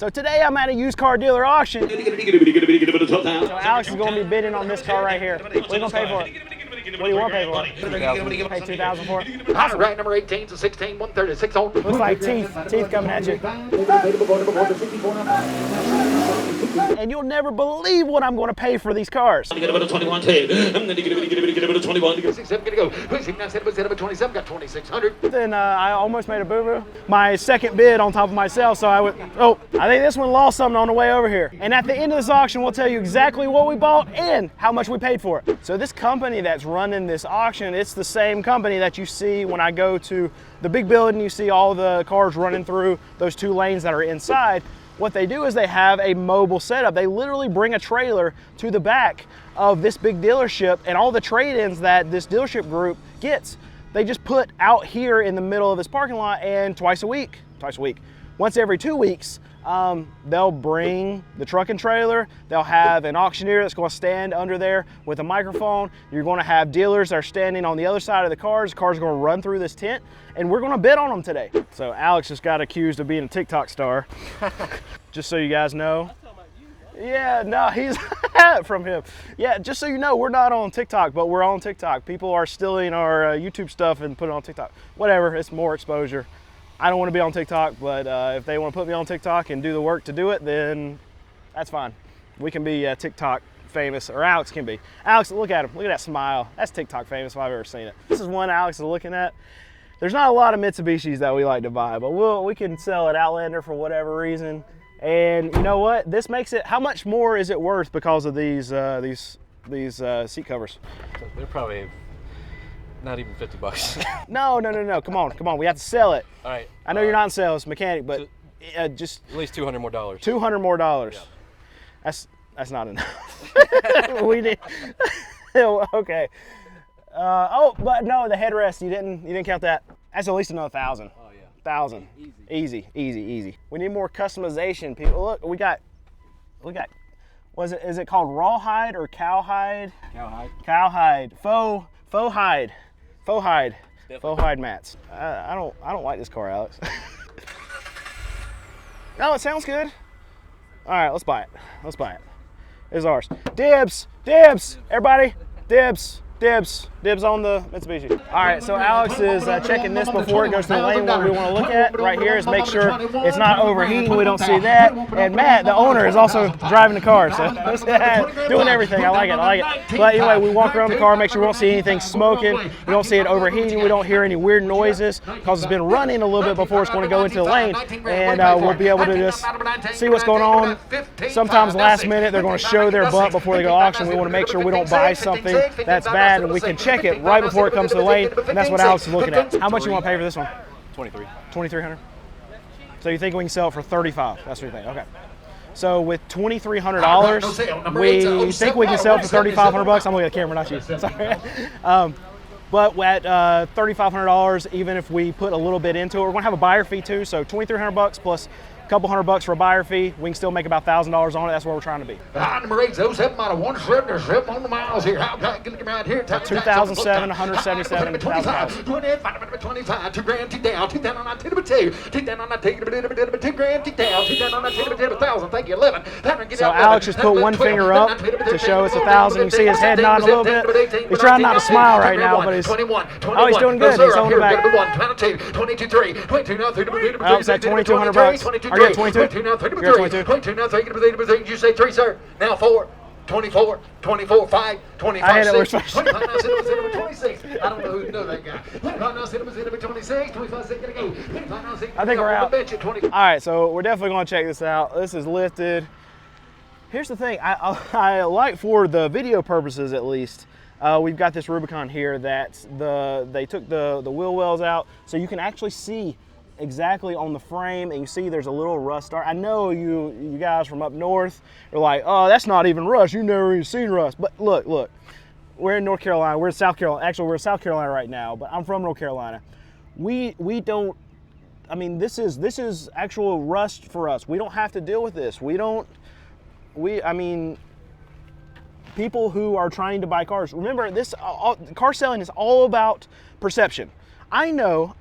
So today I'm at a used car dealer auction. So Alex is going to be bidding on this car right here. What are you going to pay for it? What do you want to pay for it? Pay $2,000 for it? Awesome. Right, number 18 to 16, 136 on. Looks like teeth coming at you. And you'll never believe what I'm going to pay for these cars. Then I almost made a boo-boo. My second bid on top of myself, so I think this one lost something on the way over here. And at the end of this auction, we'll tell you exactly what we bought and how much we paid for it. So this company that's running this auction, it's the same company that you see when I go to the big building. You see all the cars running through those 2 lanes that are inside. What they do is they have a mobile setup. They literally bring a trailer to the back of this big dealership, and all the trade-ins that this dealership group gets, they just put out here in the middle of this parking lot, and once every 2 weeks, they'll bring the truck and trailer. They'll have an auctioneer that's going to stand under there with a microphone. You're going to have dealers that are standing on the other side of the cars. The cars are going to run through this tent, and we're going to bid on them today. So Alex just got accused of being a TikTok star. Just so you guys know. Yeah, no, he's from him. Yeah, just so you know, we're not on TikTok, but we're on TikTok. People are stealing our YouTube stuff and putting it on TikTok. Whatever, it's more exposure. I don't want to be on TikTok, but if they want to put me on TikTok and do the work to do it, then that's fine. We can be TikTok famous, or Alex can be. Alex, look at him. Look at that smile. That's TikTok famous if I've ever seen it. This is one Alex is looking at. There's not a lot of Mitsubishis that we like to buy, but we can sell an Outlander for whatever reason. And you know what? This makes it, how much more is it worth because of these seat covers? They're probably not even 50 bucks. No. Come on. We have to sell it. All right. I know you're not in sales, mechanic, but just at least $200 more. $200 more. Yeah. That's not enough. We need. Okay. But no, the headrest. You didn't count that. That's at least another 1,000. Oh yeah. 1,000. Easy. We need more customization, people. Look, we got. Is it called rawhide or cowhide? Cowhide. Faux hide. Faux hide mats. I don't like this car, Alex. No, it sounds good. All right, let's buy it. It's ours. Dibs. Everybody, dibs on the Mitsubishi. All right, so Alex is checking this before it goes to the lane. What we want to look at right here is make sure it's not overheating. We don't see that. And Matt, the owner, is also driving the car, so doing everything. I like it. But anyway, we walk around the car, make sure we don't see anything smoking. We don't see it overheating. We don't hear any weird noises because it's been running a little bit before it's going to go into the lane. And we'll be able to just see what's going on. Sometimes last minute, they're going to show their butt before they go to auction. We want to make sure we don't buy something that's bad, and we can check it right before it comes to the lane, and that's what Alex is looking at. How much you want to pay for this one? 2,300. So you think we can sell it for 35? That's what you think. Okay. So with $2,300, we think we can sell it for 3,500 bucks. I'm looking at the camera, not you. Sorry. But at $3,500, even if we put a little bit into it, we're going to have a buyer fee too. So 2,300 bucks plus couple $100 for a buyer fee, we can still make about $1,000 on it. That's what we're trying to be. Number 807 out of 177 on the miles here. Right here. 2007, 177, 25, 25, 2 grand, 2 down, 2 down on that, 2 down on that, 2 grand, 2 down, 2 down on that, 1,000. Thank you, 11. So Alex just put one finger up to show it's 1,000. You can see his head nodding a little bit. He's trying not to smile right now, but he's doing good. He's holding back. 22, 3, 22, now 3, I was at $2,200. You're 22? 22 now, 3, 22 now, 3, you say 3, sir. Now 4, 24, 24, 5, 25, 6, 25 now, 26. I don't know who knows that guy. 25 now, 26, 25, 6, gonna go. 25 now, 6, I think we're out. All right, so we're definitely going to check this out. This is lifted. Here's the thing. I like, for the video purposes at least, we've got this Rubicon here that they took the wheel wells out, so you can actually see exactly on the frame, and you see there's a little rust. I know you guys from up north are like, oh, that's not even rust. You never even seen rust. But look, we're in North Carolina. We're in South Carolina. Actually, we're in South Carolina right now, but I'm from North Carolina. We don't. I mean, this is actual rust for us. We don't have to deal with this. I mean, people who are trying to buy cars. Remember, car selling is all about perception. I know.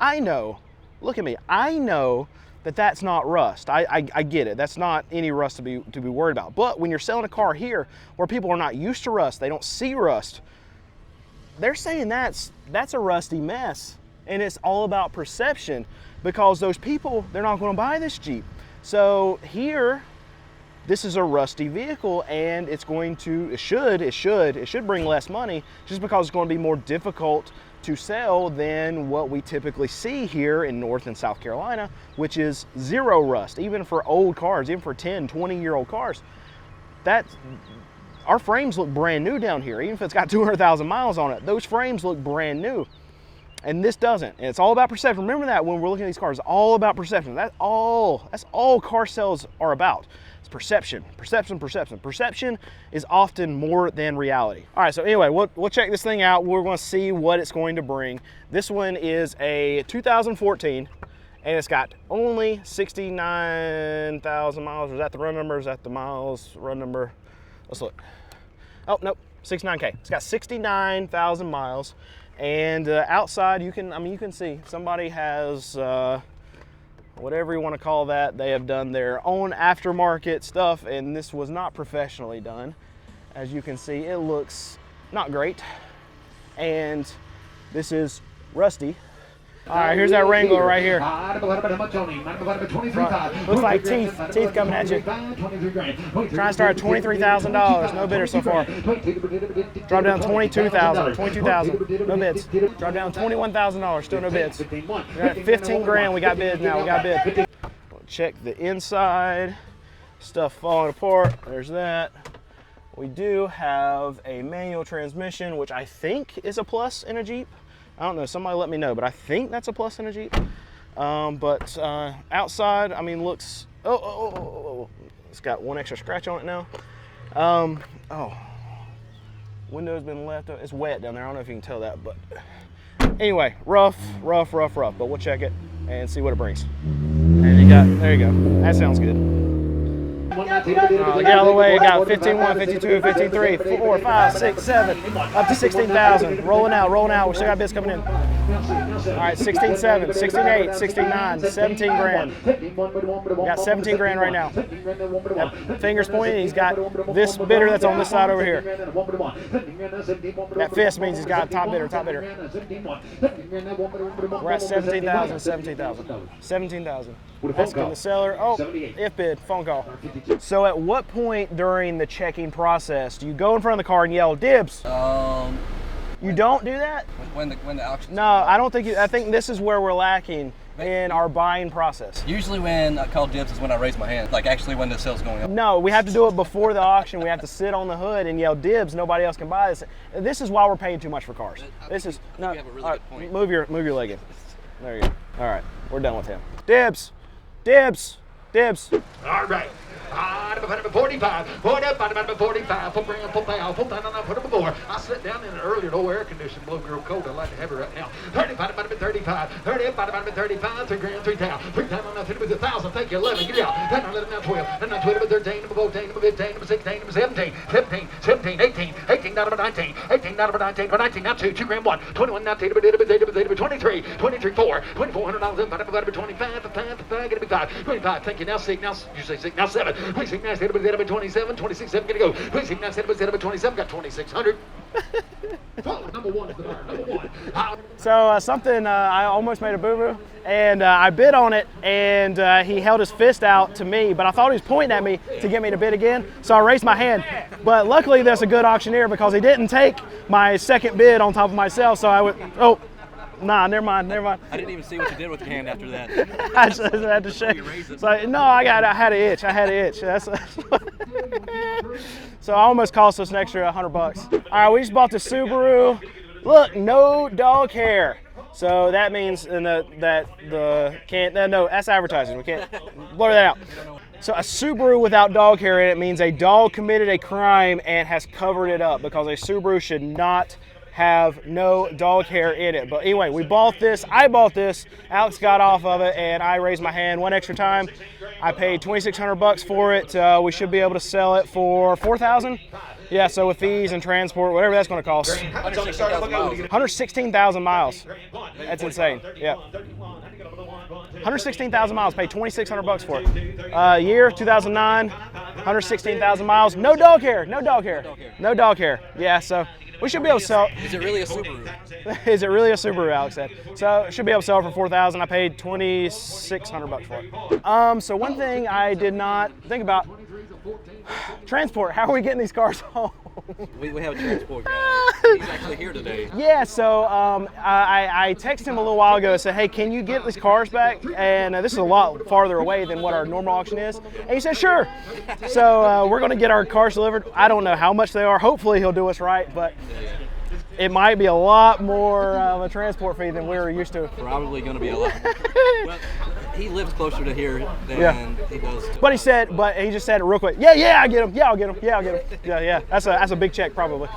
Look at me. I know that's not rust. I get it. That's not any rust to be worried about. But when you're selling a car here where people are not used to rust, they don't see rust, they're saying that's a rusty mess. And it's all about perception, because those people, they're not going to buy this Jeep. So here, this is a rusty vehicle, and it's going to, it should bring less money, just because it's going to be more difficult to sell than what we typically see here in North and South Carolina, which is zero rust. Even for old cars, even for 10, 20-year-old cars, our frames look brand new down here. Even if it's got 200,000 miles on it, those frames look brand new. And this doesn't. And it's all about perception. Remember that when we're looking at these cars, it's all about perception. That's all car sales are about. It's perception, perception, perception. Perception is often more than reality. All right, so anyway, we'll check this thing out. We're going to see what it's going to bring. This one is a 2014, and it's got only 69,000 miles. Is that the run number? Is that the miles run number? Let's look. Oh, nope, 69K. It's got 69,000 miles. And outside, you can see somebody has, whatever you want to call that, they have done their own aftermarket stuff, and this was not professionally done. As you can see, it looks not great, and this is rusty. All right, here's that Wrangler right here. Looks like teeth coming at you. Trying to start at $23,000, no bidder so far. Drop down 22,000, no bids. Drop down $21,000, still no bids. We're at 15 grand, we got bids now, we got bid. Check the inside, stuff falling apart, there's that. We do have a manual transmission, which I think is a plus in a Jeep. I don't know, somebody let me know, but I think that's a plus in a Jeep. Outside, I mean, looks, it's got one extra scratch on it now. Window's been left, it's wet down there. I don't know if you can tell that, but anyway, rough, but we'll check it and see what it brings. And there you go, that sounds good. Get out of the way, got 15.1, 52, 53, 4, 5, 6, 7, up to 16,000. Rolling out. We still got bids coming in. All right, 16.7, 16.8, 16.9, 17 grand. We got 17 grand right now. That finger's pointing, he's got this bidder that's on this side over here. That fist means he's got top bidder. We're at 17,000, 17,000. Asking the seller, if bid, phone call. So at what point during the checking process do you go in front of the car and yell, dibs? You don't do that? When the auction? No, I don't think I think this is where we're lacking in our buying process. Usually when I call dibs is when I raise my hand, like actually when the sale's going up. No, we have to do it before the auction. We have to sit on the hood and yell dibs. Nobody else can buy this. This is why we're paying too much for cars. This is no. You have a really good point. Move your leg in. There you go. All right, we're done with him. Dibs. All right. 45, 45, I sat down in an earlier low air conditioned below girl cold. I'd like to have it right now. 35, 35, 35, 3 grand, 3,000. 3 times on nothing, it was 1,000. Thank you, 11. Get it out. 10, 11, now 12. And now 12, 13, 14, 15, 16, 17, 17, 18, 18, down to 19, 18, down to 19, 19, now 2 grand 1, 21, now 23, 23, 4, $2,400, 25, 25, thank you, now 6, now you say 6, now 7. Please think nice, 27, 26, 7, gonna go. Please think nice, 27, got 2,600. Number 1 is the buyer, number 1. So something, I almost made a boo-boo, and I bid on it, and he held his fist out to me, but I thought he was pointing at me to get me to bid again, so I raised my hand. But luckily there's a good auctioneer, because he didn't take my second bid on top of myself, so I would, nah, never mind. I didn't even see what you did with your hand after that. I just had to shake. So no, I had an itch. That's so I almost cost us an extra $100. All right, we just bought the Subaru. Look, no dog hair. So that means no, that's advertising. We can't blur that out. So a Subaru without dog hair in it means a dog committed a crime and has covered it up, because a Subaru should not have no dog hair in it. But anyway, I bought this, Alex got off of it, and I raised my hand one extra time. I paid $2,600 for it. We should be able to sell it for $4,000. Yeah, so with fees and transport, whatever that's going to cost. 116,000 miles. That's insane. Yeah. 116,000 miles, paid 2,600 bucks for it. Year 2009, 116,000 miles, no dog hair, no dog hair, no dog hair. Yeah, so we should be able to sell. Is it really a Subaru? Is it really a Subaru, Alex said. So should be able to sell it for 4,000. I paid 2,600 bucks for it. So one thing I did not think about, transport. How are we getting these cars home? We have a transport guy. He's actually here today. Yeah, so I texted him a little while ago and said, hey, can you get these cars back? And this is a lot farther away than what our normal auction is. And he said, sure. So we're going to get our cars delivered. I don't know how much they are. Hopefully he'll do us right, but it might be a lot more of a transport fee than we were used to. Probably going to be a lot more. Well, he lives closer to here than he does. But he just said it real quick. Yeah, I get him. Yeah, I'll get him. Yeah, I'll get him. Yeah. That's a big check probably.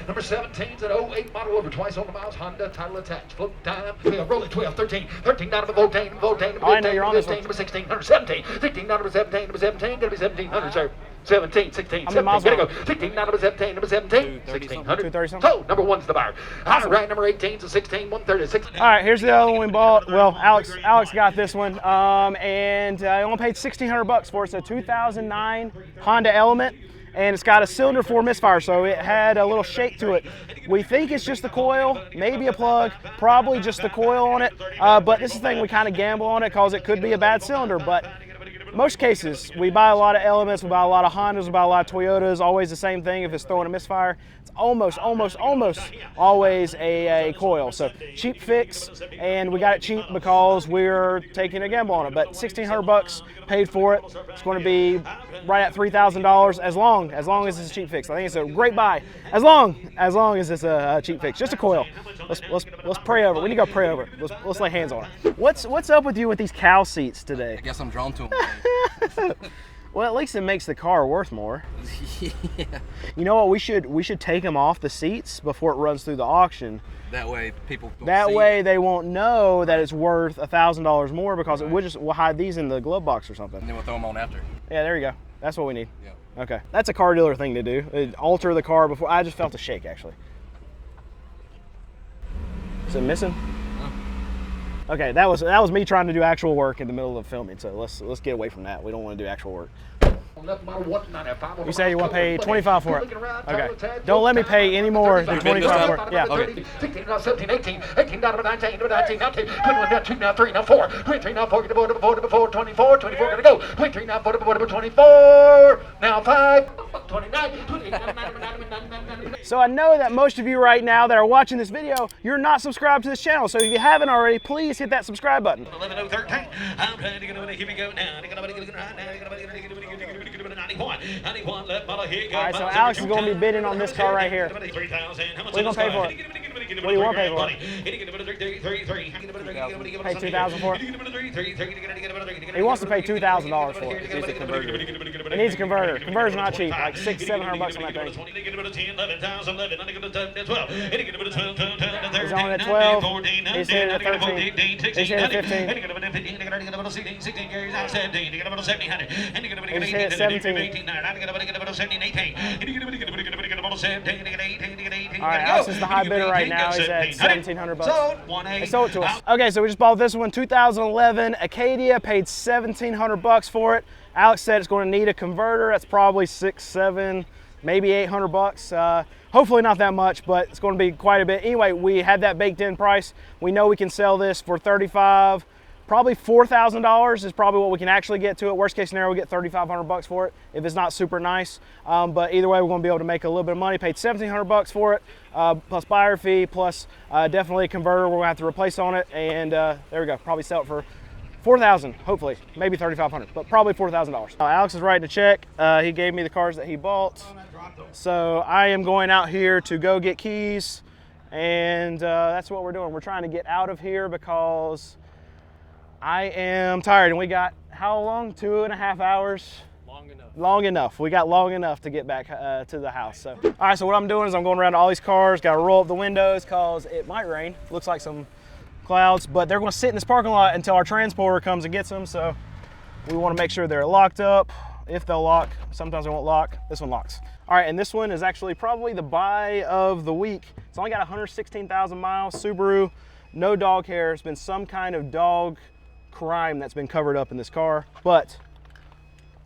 Number 17's an 08 model over twice on the miles. Honda title attached. Float time. 12, rolling 12, 13 down to the Voltane, I know you're on this one. Number 16, number 17, 16 down to number 17, number 17, gonna be 1700, sir. 17, 16, How many 17, miles gotta on go. 16 down to number 17, number 17, 1600. 230 something. So, number 1's the buyer. All right, number 18's a 16, 136. All right, here's the other one we bought. Well, Alex got this one, and I only paid 1,600 bucks for it. It's a 2009 Honda Element, and it's got a cylinder 4 misfire, so it had a little shake to it. We think it's just the coil, maybe a plug, probably just the coil on it. But this is the thing, we kind of gamble on it because it could be a bad cylinder. But most cases, we buy a lot of Elements, we buy a lot of Hondas, we buy a lot of Toyotas. Always the same thing. If it's throwing a misfire, it's almost always a coil. So cheap fix, and we got it cheap because we're taking a gamble on it. But 1,600 bucks paid for it. It's going to be right at $3,000 as long as it's a cheap fix. I think it's a great buy as long as it's a cheap fix. Just a coil. Let's pray over it. We need to go pray over it. Let's lay hands on it. What's up with you with these cow seats today? I guess I'm drawn to them. Well, at least it makes the car worth more. Yeah. You know what? We should take them off the seats before it runs through the auction. That way people don't That see way it. they won't know that it's worth $1,000 more because we'll hide these in the glove box or something. And then we'll throw them on after. Yeah, there you go. That's what we need. Yeah. Okay, that's a car dealer thing to do. Alter the car before. I just felt a shake actually. Is it missing? No. Okay, that was me trying to do actual work in the middle of filming. So let's get away from that. We don't want to do actual work. You say you want to pay $25 for it. Okay. Don't let me pay any more than $25 for it. Yeah. Okay. 16, now 17, 18 down to 19, number 19, now 2, 21, now 2, now 3, now 4, 23, now 4, get the board, 24, gonna go, 23, now 4, 24, now 5, 29, 28, So I know that most of you right now that are watching this video, you're not subscribed to this channel. So if you haven't already, please hit that subscribe button. 11:13. I'm trying to get over there. Here we go now. All right, so Alex is going to be bidding on this car right here. What are you going to pay for it? What do you want to pay for it? Pay $2,000 for it? He wants to pay $2,000 for it. It needs a converter. It needs a converter. Converter's not cheap, like $600-700 bucks on that thing. He's on at 12. He's hitting at 13. He's hitting at 15. He's hitting at 17. All right, Alex is the high bidder right now. He's at $1,700 bucks. They sold it to us. Okay, so we just bought this one, 2011 Acadia. Paid $1,700 bucks for it. Alex said it's going to need a converter. That's probably $600, $700, maybe $800 bucks. Hopefully not that much, but it's going to be quite a bit. Anyway, we had that baked in price. We know we can sell this for $35,000. Probably $4,000 is probably what we can actually get to it. Worst case scenario, we get $3,500 bucks for it if it's not super nice. But either way, we're going to be able to make a little bit of money. Paid $1,700 bucks for it, plus buyer fee, plus definitely a converter we're going to have to replace on it. And there we go. Probably sell it for $4,000, hopefully, maybe $3,500, but probably $4,000. Alex is writing a check. He gave me the cars that he bought. So I am going out here to go get keys, and that's what we're doing. We're trying to get out of here because I am tired, and we got how long? 2.5 hours? Long enough. Long enough. We got long enough to get back to the house. So, all right, so what I'm doing is I'm going around to all these cars, got to roll up the windows because it might rain. Looks like some clouds, but they're going to sit in this parking lot until our transporter comes and gets them. So we want to make sure they're locked up. If they'll lock, sometimes they won't lock. This one locks. All right, and this one is actually probably the buy of the week. It's only got 116,000 miles, Subaru, no dog hair. It's been some kind of dog crime that's been covered up in this car, but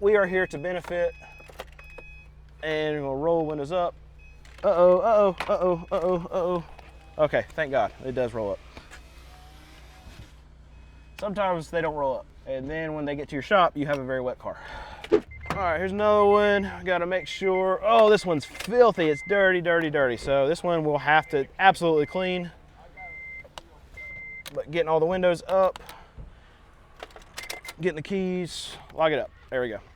we are here to benefit. And we'll roll windows up. Uh-oh, uh-oh, uh-oh, uh-oh, uh-oh. Okay, thank God, it does roll up. Sometimes they don't roll up, and then when they get to your shop, you have a very wet car. All right, here's another one. Gotta make sure. Oh, this one's filthy. It's dirty, dirty, dirty. So this one we'll have to absolutely clean. But getting all the windows up, getting the keys, lock it up. There we go.